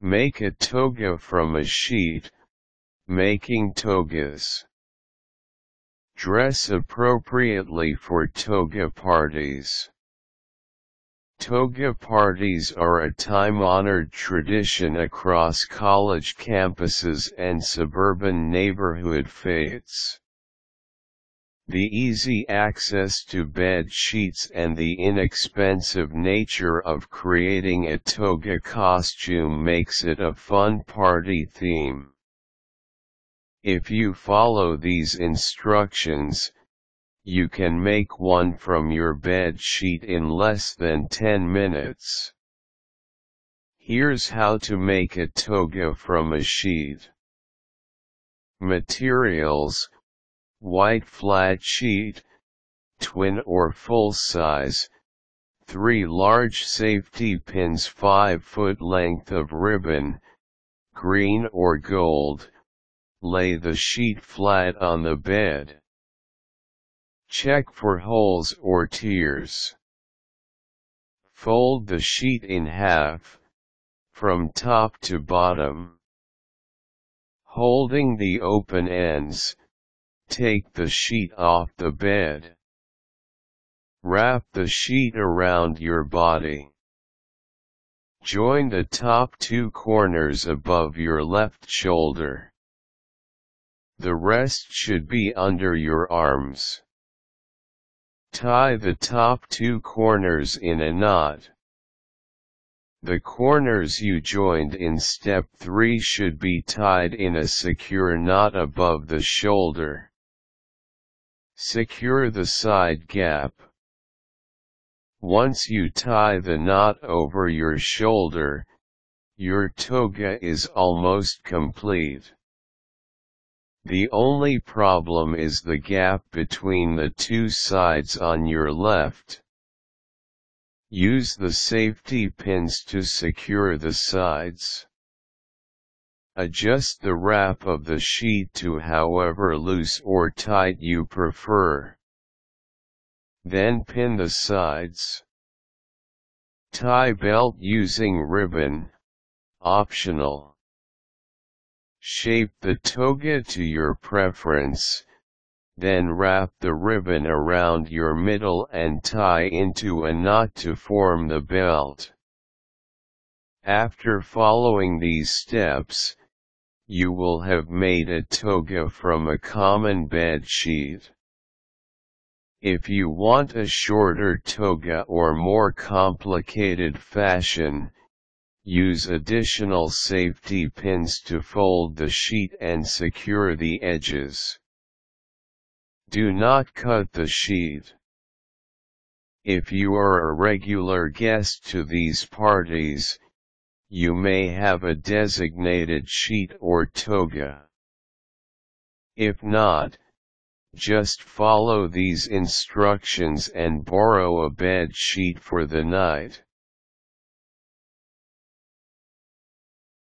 Make a toga from a sheet, making togas. Dress appropriately for toga parties. Toga parties are a time-honored tradition across college campuses and suburban neighborhood fetes. The easy access to bed sheets and the inexpensive nature of creating a toga costume makes it a fun party theme. If you follow these instructions, you can make one from your bed sheet in less than 10 minutes. Here's how to make a toga from a sheet. Materials: white flat sheet, twin or full size, 3 large safety pins, 5-foot length of ribbon, green or gold. Lay the sheet flat on the bed. Check for holes or tears. Fold the sheet in half, from top to bottom. Holding the open ends, take the sheet off the bed. Wrap the sheet around your body. Join the top 2 corners above your left shoulder. The rest should be under your arms. Tie the top 2 corners in a knot. The corners you joined in step 3 should be tied in a secure knot above the shoulder. Secure the side gap. Once you tie the knot over your shoulder, your toga is almost complete. The only problem is the gap between the 2 sides on your left. Use the safety pins to secure the sides. Adjust the wrap of the sheet to however loose or tight you prefer. Then pin the sides. Tie belt using ribbon, optional. Shape the toga to your preference, then wrap the ribbon around your middle and tie into a knot to form the belt. After following these steps, you will have made a toga from a common bed sheet. If you want a shorter toga or more complicated fashion, use additional safety pins to fold the sheet and secure the edges. Do not cut the sheet. If you are a regular guest to these parties, you may have a designated sheet or toga. If not, just follow these instructions and borrow a bed sheet for the night.